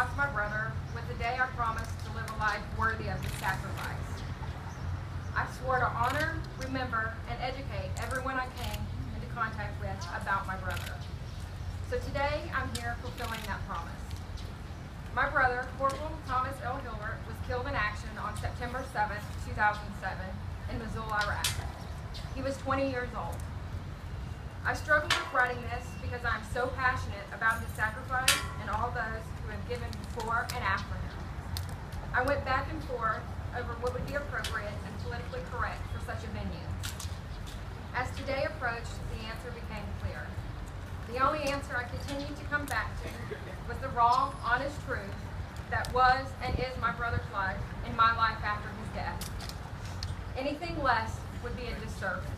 lost my brother was the day I promised to live a life worthy of his sacrifice. I swore to honor, remember, and educate everyone I came into contact with about my brother. So today, I'm here fulfilling that promise. My brother, Corporal Thomas L. Hilbert, was killed in action on September 7, 2007, in Mosul, Iraq. He was 20 years old. I struggle with writing this because I'm so passionate about his sacrifice and all those who have given before and after him. I went back and forth over what would be appropriate and politically correct for such a venue. As today approached, the answer became clear. The only answer I continued to come back to was the raw, honest truth that was and is my brother's life and my life after his death. Anything less would be a disservice.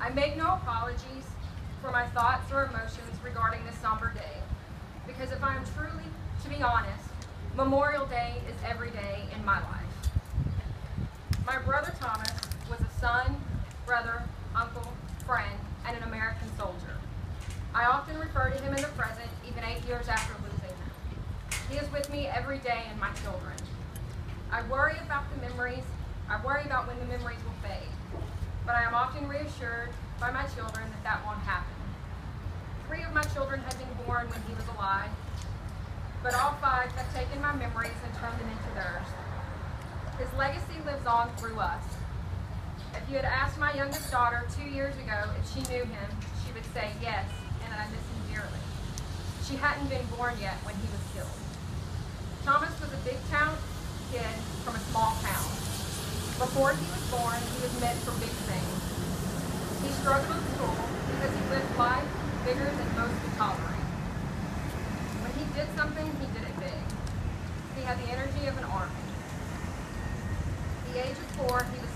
I make no apologies for my thoughts or emotions regarding this somber day, because if I am truly to be honest, Memorial Day is every day in my life. My brother Thomas was a son, brother, uncle, friend, and an American soldier. I often refer to him in the present, even 8 years after losing him. He is with me every day and my children. I worry about when the memories will fade, but I am often reassured by my children that that won't happen. 3 of my children had been born when he was alive, but all 5 have taken my memories and turned them into theirs. His legacy lives on through us. If you had asked my youngest daughter 2 years ago if she knew him, she would say yes, and I miss him dearly. She hadn't been born yet when he was killed. Thomas was a big town kid from a small town. Before he was born, he was meant for big things. He struggled at school because he lived life bigger than most could tolerate. When he did something, he did it big. He had the energy of an army. At the age of 4, he was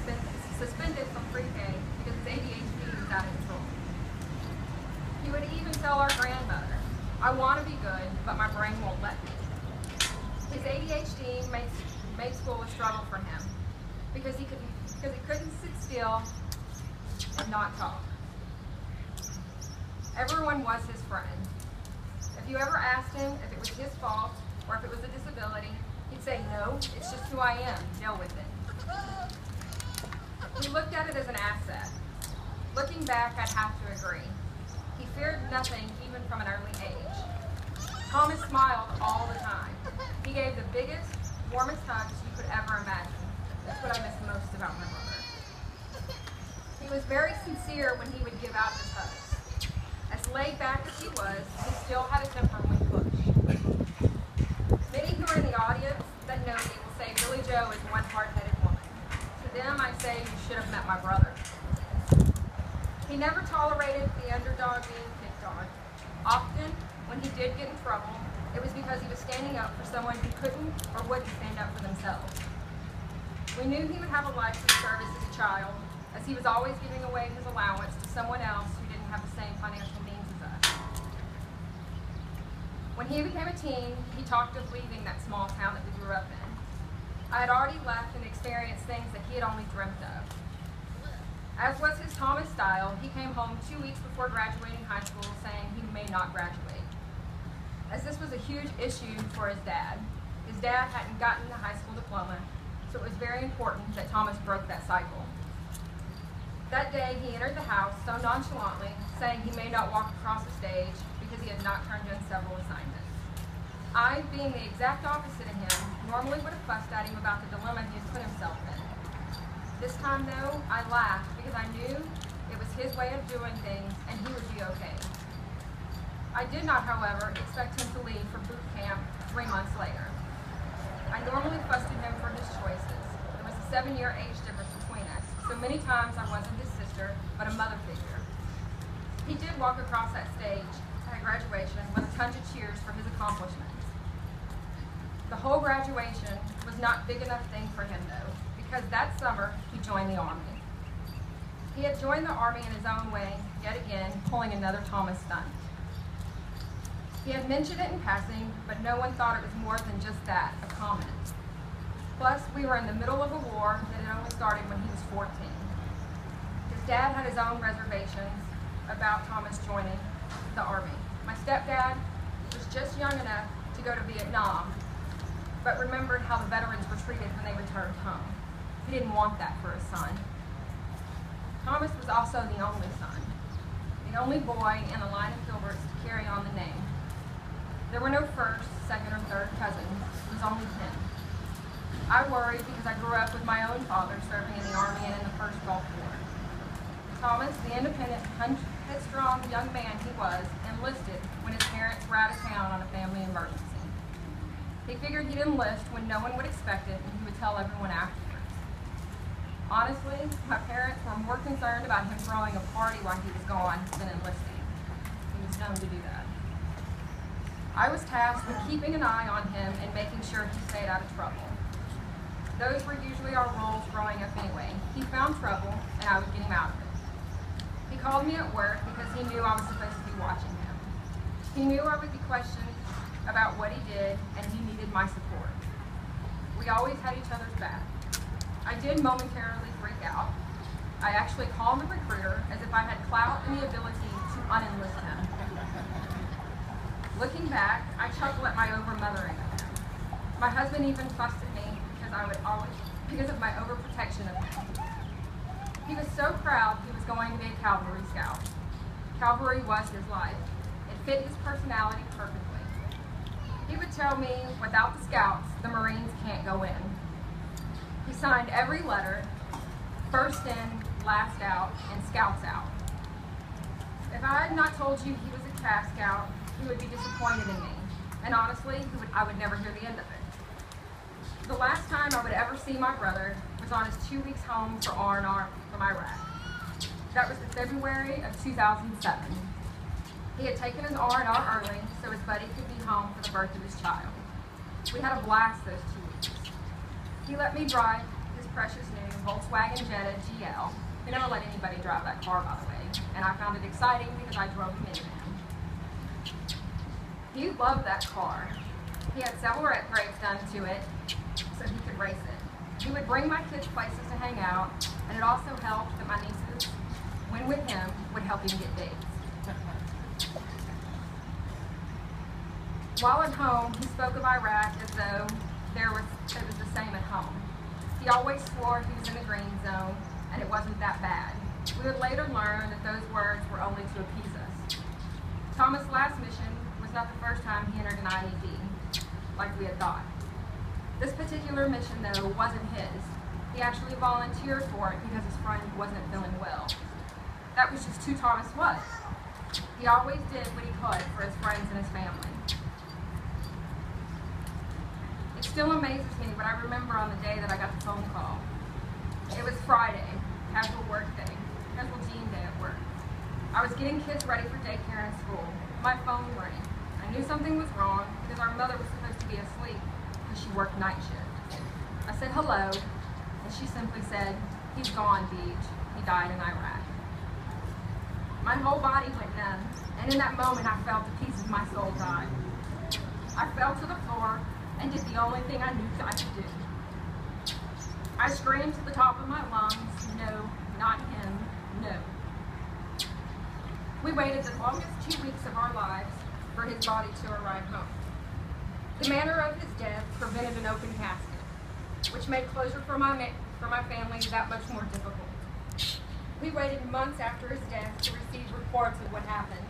suspended from pre-K because his ADHD was out of control. He would even tell our grandmother, "I want to be good, but my brain won't let me." His ADHD made school a struggle for him because he couldn't sit still and not talk. Everyone was his friend. If you ever asked him if it was his fault or if it was a disability, he'd say, "No, it's just who I am, deal with it." We looked at it as an asset. Looking back, I'd have to agree. He feared nothing, even from an early age. Thomas smiled all the time. He gave the biggest, warmest hugs you could ever imagine. That's what I miss most about my brother. He was very sincere when he would give out his hugs. As laid back as he was, he still had a temper when pushed. Many who are in the audience that know me will say Billy Joe is one hard-headed woman. To them, I say you should have met my brother. He never tolerated the underdog being picked on. Often, when he did get in trouble, it was because he was standing up for someone who couldn't or wouldn't stand up for themselves. We knew he would have a life of service as a child, as he was always giving away his allowance to someone else who didn't have the same financial means as us. When he became a teen, he talked of leaving that small town that we grew up in. I had already left and experienced things that he had only dreamt of. As was his Thomas style, he came home 2 weeks before graduating high school saying he may not graduate. As this was a huge issue for his dad hadn't gotten the high school diploma, so it was very important that Thomas broke that cycle. That day, he entered the house so nonchalantly, saying he may not walk across the stage because he had not turned in several assignments. I, being the exact opposite of him, normally would have fussed at him about the dilemma he had put himself in. This time, though, I laughed because I knew it was his way of doing things and he would be okay. I did not, however, expect him to leave for boot camp 3 months later. I normally fussed at him for his choices. There was a 7-year age difference between us, so many times I wasn't his sister, but a mother figure. He did walk across that stage at graduation with a ton of cheers for his accomplishments. The whole graduation was not a big enough thing for him, though, because that summer he joined the Army. He had joined the Army in his own way, yet again, pulling another Thomas stunt. He had mentioned it in passing, but no one thought it was more than just that, a comment. Plus, we were in the middle of a war that had only started when he was 14. His dad had his own reservations about Thomas joining the Army. My stepdad was just young enough to go to Vietnam, but remembered how the veterans were treated when they returned home. He didn't want that for his son. Thomas was also the only son, the only boy in the line of Gilberts to carry on the name. There were no first, second, or third cousins. It was only him. I worried because I grew up with my own father serving in the Army and in the First Gulf War. Thomas, the independent, headstrong young man he was, enlisted when his parents were out of town on a family emergency. He figured he'd enlist when no one would expect it and he would tell everyone afterwards. Honestly, my parents were more concerned about him throwing a party while he was gone than enlisting. He was known to do that. I was tasked with keeping an eye on him and making sure he stayed out of trouble. Those were usually our roles growing up anyway. He found trouble, and I would get him out of it. He called me at work because he knew I was supposed to be watching him. He knew I would be questioned about what he did, and he needed my support. We always had each other's back. I did momentarily freak out. I actually called the recruiter as if I had clout and the ability to unenlist him. Looking back, I chuckle at my over-mothering of him. My husband even fussed at me because of my overprotection of him. He was so proud he was going to be a cavalry scout. Cavalry was his life. It fit his personality perfectly. He would tell me, without the scouts, the Marines can't go in. He signed every letter, first in, last out, and scouts out. If I had not told you he was a Cav Scout, he would be disappointed in me. And honestly, I would never hear the end of it. The last time I would ever see my brother was on his 2 weeks home for R&R from Iraq. That was in February of 2007. He had taken his R&R early so his buddy could be home for the birth of his child. We had a blast those 2 weeks. He let me drive his precious new Volkswagen Jetta GL. He never let anybody drive that car, by the way, and I found it exciting because I drove him into him. He loved that car. He had several upgrades done to it so he could race it. He would bring my kids places to hang out, and it also helped that my nieces, when with him, would help him get dates. While at home, he spoke of Iraq as though it was the same at home. He always swore he was in the green zone, and it wasn't that bad. We would later learn that those words were only to appease us. Thomas' last mission was not the first time he entered an IED, like we had thought. This particular mission, though, wasn't his. He actually volunteered for it because his friend wasn't feeling well. That was just who Thomas was. He always did what he could for his friends and his family. It still amazes me what I remember on the day that I got the phone call. It was Friday, casual work day, casual Jean day at work. I was getting kids ready for daycare and school. My phone rang. I knew something was wrong because our mother was supposed to be asleep because she worked night shift. I said hello, and she simply said, "He's gone, Deej. He died in Iraq." My whole body went numb, and in that moment I felt a piece of my soul die. I fell to the floor and did the only thing I knew I could do. I screamed to the top of my lungs, "No, not him, no." We waited the longest 2 weeks of our lives for his body to arrive home. The manner of his death prevented an open casket, which made closure for my family that much more difficult. We waited months after his death to receive reports of what happened.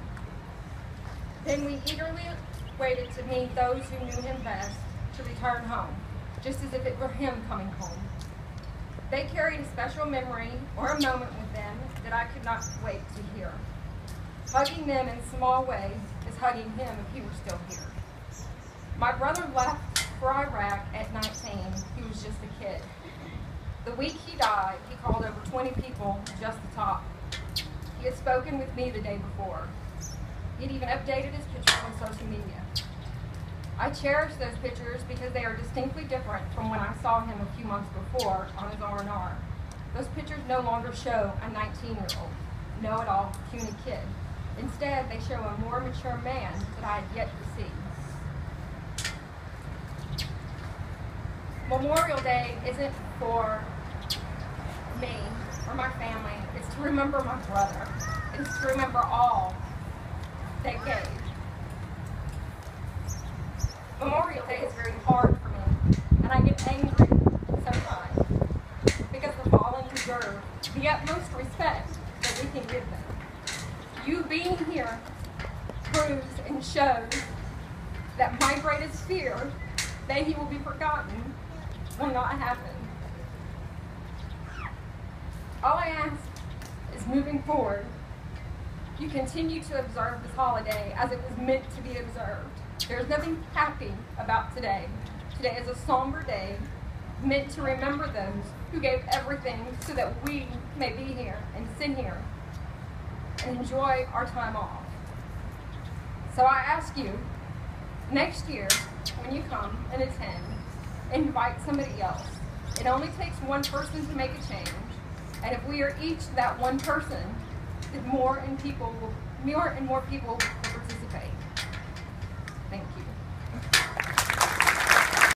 Then we eagerly waited to meet those who knew him best to return home, just as if it were him coming home. They carried a special memory or a moment with them that I could not wait to hear. Hugging them in small ways is hugging him if he were still here. My brother left for Iraq at 19. He was just a kid. The week he died, he called over 20 people just to talk. He had spoken with me the day before. He'd even updated his pictures on social media. I cherish those pictures because they are distinctly different from when I saw him a few months before on his R&R. Those pictures no longer show a 19-year-old, know-it-all, puny kid. Instead, they show a more mature man that I had yet to see. Memorial Day isn't for me or my family. It's to remember my brother. It's to remember all they gave. Memorial Day is very hard for me, and I get angry sometimes because the fallen deserve the utmost respect that we can give them. You being here proves and shows that my greatest fear, that he will be forgotten, will not happen. All I ask is, moving forward, you continue to observe this holiday as it was meant to be observed. There's nothing happy about today. Today is a somber day meant to remember those who gave everything so that we may be here and sit here and enjoy our time off. So I ask you, next year, when you come and attend, invite somebody else. It only takes one person to make a change. And if we are each that one person, then more and more people will participate.